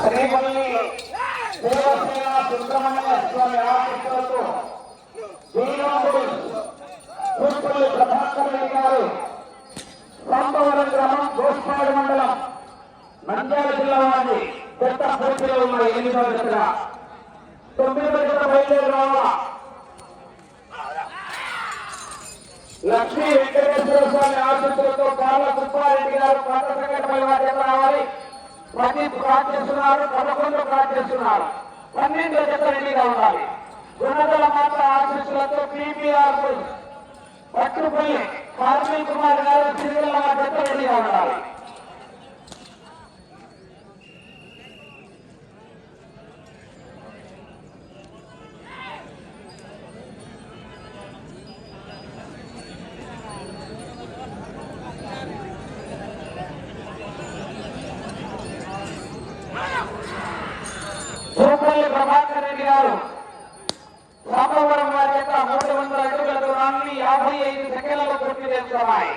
శ్రీపల్లి దేవసేన సుబ్రహ్మణ్య స్వామి ఆశీస్సులతో శ్రీపల్లి ప్రభాకర్ రెడ్డి గారు సాంబవరం గ్రామం గోస్పాడు మండలం నంద్యాల జిల్లా వారి పెద్ద పోటీలో ఉన్న 8వ జతగా 9వ జత బయలుదేరి రావాలా. లక్ష్మీ వెంకటేశ్వర స్వామి ఆశీస్సులతో కాళ్ళ సుబ్బారెడ్డి గారు కొత్త సంఘటన జత రావాలి. 10 ప్లాట్ చేస్తున్నారు, 11 ప్లాట్ చేస్తున్నారు. 12వ జత రెడీగా ఉండాలి. గుణదల మాత ఆశీస్సులతో పీపీఆర్ పట్టుపల్లి కార్మిక్ కుమార్ గారు తిరుగుల జత రెడీగా ఉండాలి. ప్రభాకర్ రెడ్డి గారు సాంబవరం వారి యొక్క 300 అడుగుల దూరాన్ని 55 సెకండ్లలో పూర్తి చేస్తున్నాయి.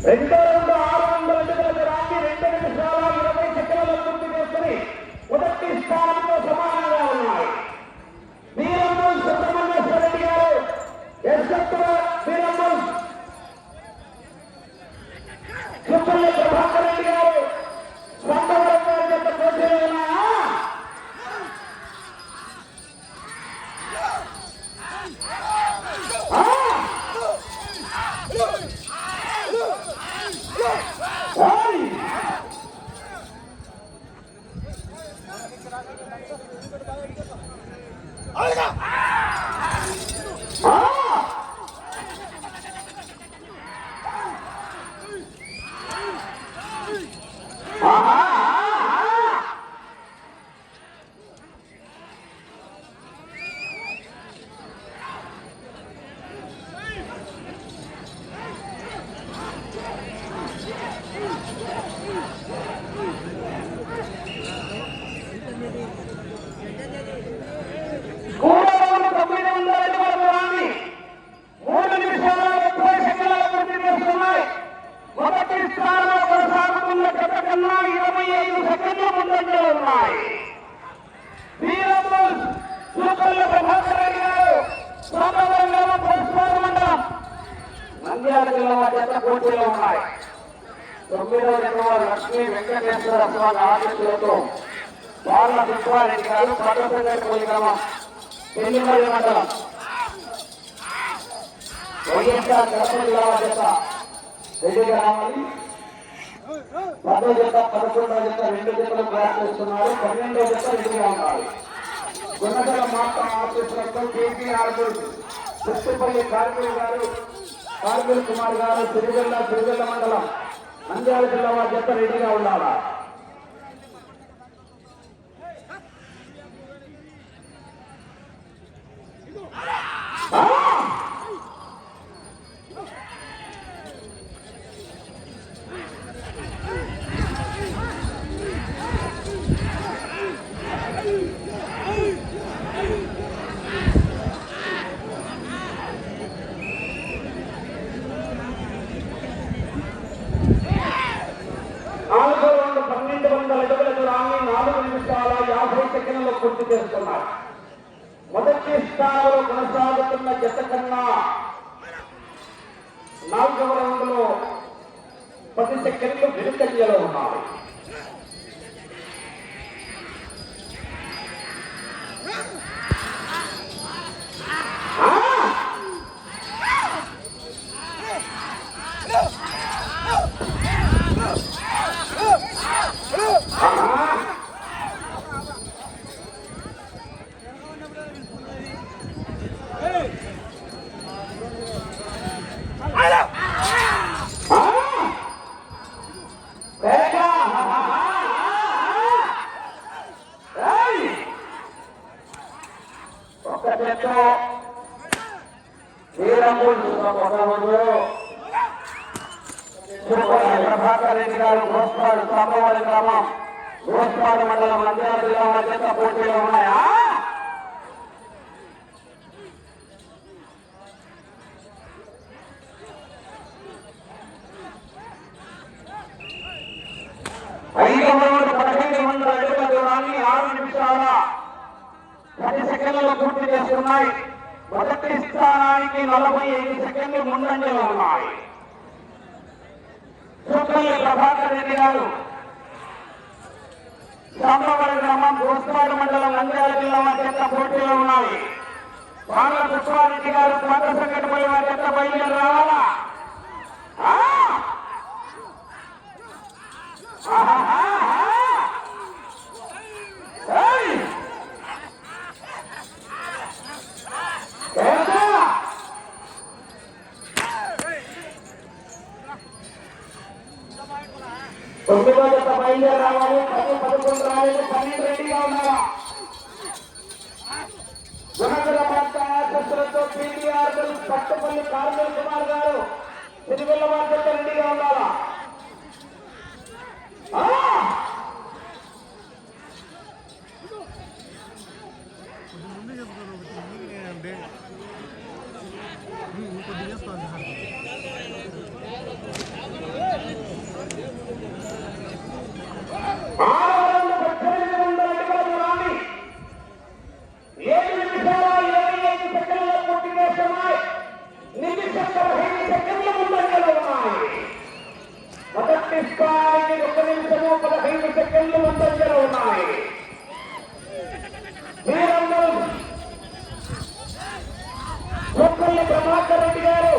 రెండో రౌండ్ 600 అడుగుల దూరాన్ని 2 నిమిషాల 20 సెకండ్లలో పూర్తి చేసుకుని మొదటి స్థానంలో సమానంగా ఉన్నాయి. వీరమ్మల్ సుబ్రహ్మణ్యేశ్వర రెడ్డి గారు, వీరమ్మల్ సుబ్బల్లి ప్రభాకర్ రెడ్డి గారు సాంబవరం వారి యొక్క పోటీలో ఉన్నాయా? నంద్యాల జిల్లా జత పోటీలో ఉన్నాయి. 9వ జత లక్ష్మీ వెంకటేశ్వర స్వామి ఆశీస్సులతో వాళ్ళ సుబ్బారెడ్డి గారు పట్టపల్లి గ్రామం పెళ్లిమల్లి మండలం వైఎస్ఆర్ కడప జిల్లా జత రెడీగా రావాలి. 10వ జత 11వ జత 2 జతలు ప్రయత్నిస్తున్నారు. 12వ జత రెడీగా ఉండాలి. గుణదల మాత ఆశీస్సులతో కేపీఆర్ పుట్టుపల్లి కార్మిక్ కుమార్ గారు తిరుగల్ల మండలం నంద్యాల జిల్లా వారి జత రెడీగా ఉండాలా. పూర్తి చేస్తున్నారు. మొదటి స్థానంలో కొనసాగుతున్న జత కన్నా 4వ రౌండ్ లో 10 సెకండ్లు వెనుకంజలో ఉన్నాయి. ప్రభాకర్ రెడ్డి గారు గోస్పాడు సాంబవారి గ్రామం గోస్పాడు మండలం నంద్యాల జిల్లా మధ్య పోటీలో ఉన్నాయా? ఐదవ రౌండ్ 1500 అడుగుల దూరాన్ని 6 నిమిషాల 10 సెకండ్లలో పూర్తి చేస్తున్నాయి. మొదటి స్థానానికి 45 సెకండ్లు ముందంజలో ఉన్నాయి. సూపల్లి ప్రభాకర్ రెడ్డి గారు సాంబవరం గ్రామం గోస్పాడు మండలం నంద్యాల జిల్లా మధ్య పోటీలో ఉన్నాయి. బాల పుష్పారెడ్డి గారు పాత సంఘటనపై వారి యొక్క బయలుదేరి రావాలా? తొమ్మిదో జత బయలుదేరి రావాలి. 10, 11 రాలేదు. 12 రెడీగా ఉన్నారా? గుణగుణతో పీటీఆర్ పట్టుపల్లి కార్మిక కుమార్ గారు తిరువెల్ల వారి రెడీగా ఉన్నారా? ప్రభాకర్ రెడ్డి గారు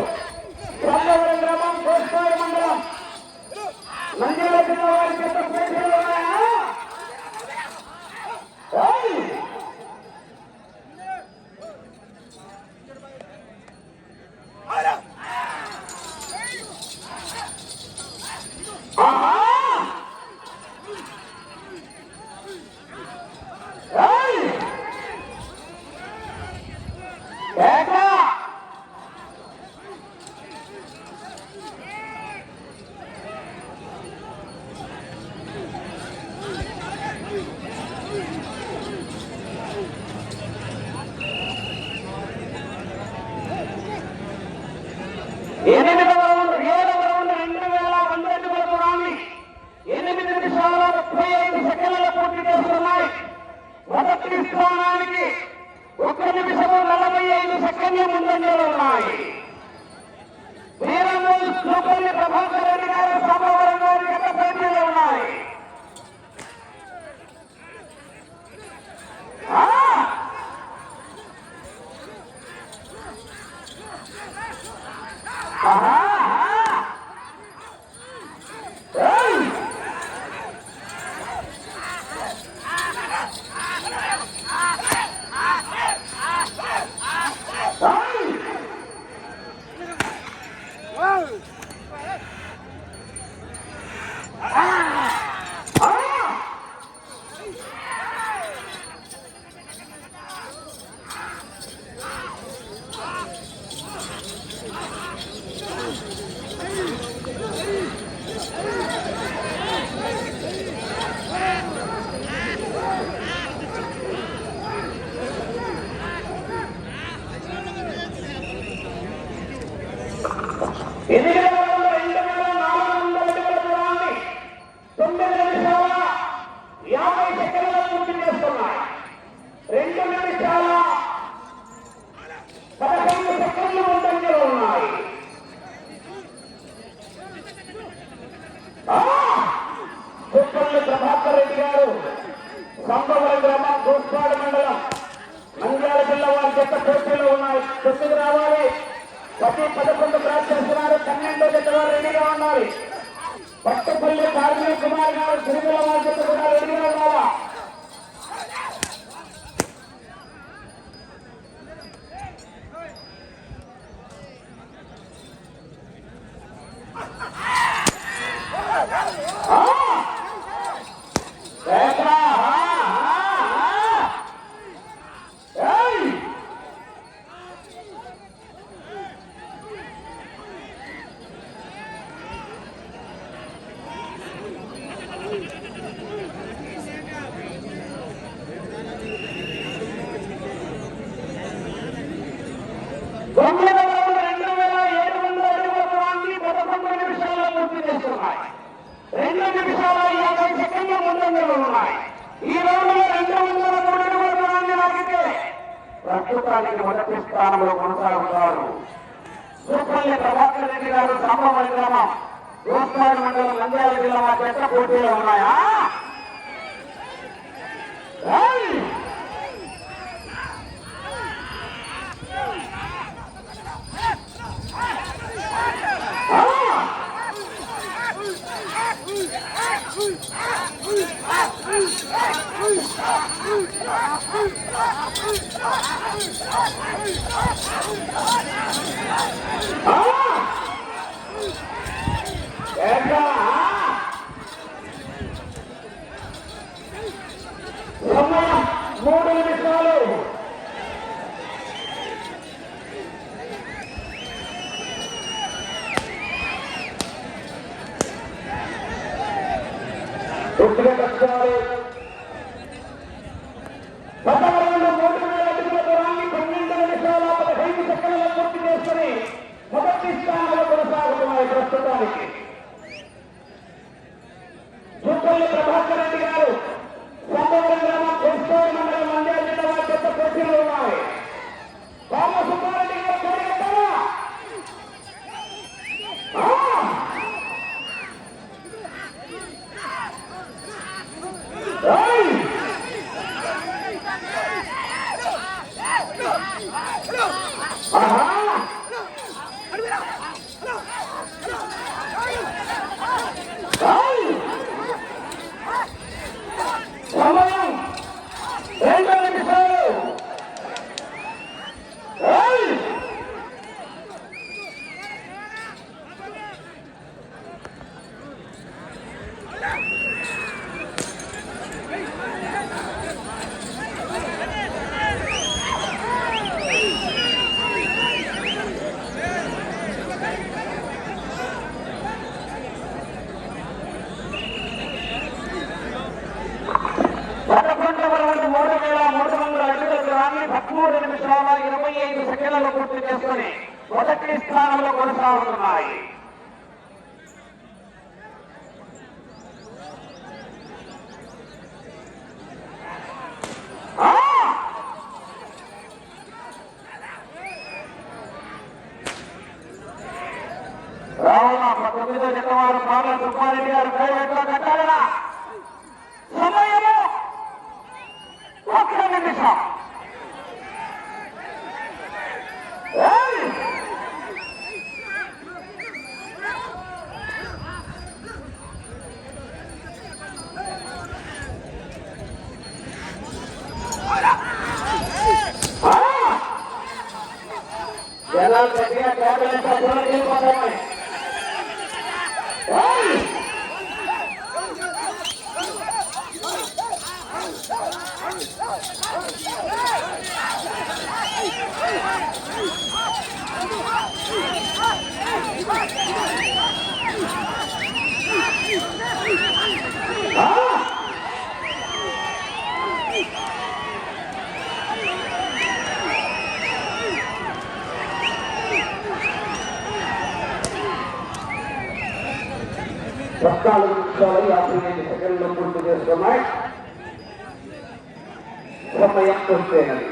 సాంబవరం గ్రామం గోస్పాడు మండలం నంద్యాల జిల్లా వారి చేత పోటీలో ఉన్నాయా? మొదటి స్థానానికి 1 నిమిషం 45 సెకండ్ల ముందంజలో ఉన్నాయి. వీరమూలు సూపల్లి ప్రభాకర్ రెడ్డి గారు సాంబవరం గారి యొక్క పోటీలో ఉన్నాయి. సంబవరం గ్రామం దూస్పాడు మండలం నంద్యాల జిల్లా వారి జత పోటీలో ఉన్నాయి. 9 రావాలి. ప్రతి 11 క్రాస్ చేస్తున్నారు. 12 జత వారు రెడీగా ఉండాలి. పట్టుపల్లి కార్మిక కుమార్ గారు తిరుమల వారి జత కూడా రెడీగా ఉండాలా. ప్రస్తుతానికి మొదటి స్థానంలో కొనసాగుతారు. సూపల్లి ప్రభాకర్ రెడ్డి గారు సంబవరం గ్రామం దూస్పాడు మండలం నంద్యాల జిల్లా వారి జత పోటీలో ఉన్నాయా. సమయం 3 నిమిషాలు. ఉత్తర కష్టాలు 12 అడుగుల దూరాన్ని 12 నిమిషాల 15 సెకండ్లలో పూర్తి చేసుకుని మొదటి స్థానంలో కొనసాగుతున్నాయి. ప్రస్తుతానికి సూపల్లి ప్రభాకర్ రెడ్డి గారు సంబవరం గ్రామం దూస్పాడు మండలం నంద్యాల జిల్లా వారి జత పోటీలో ఉన్నాయి. బాబు సుబ్బారెడ్డి గారు కోరికట్టారా. సమయం 2 నిమిషాలు. నిమిషాల 25 సెకండ్లలో పూర్తి చేసుకుని మొదటి స్థానంలో కొనసాగుతున్నాయి. రావున 9వ జత వారు పార్ల సుబ్బారెడ్డి గారు ప్రైవేట్లో కట్టాలనా. సమయము 1 నిమిషం. ఎలా గట్టిగా కేటాయించా దూరం వెళ్ళిపోతామని ప్రస్తాలు 55 సెకండ్లు పూర్తి చేస్తున్నాయి. సమయం వస్తేనది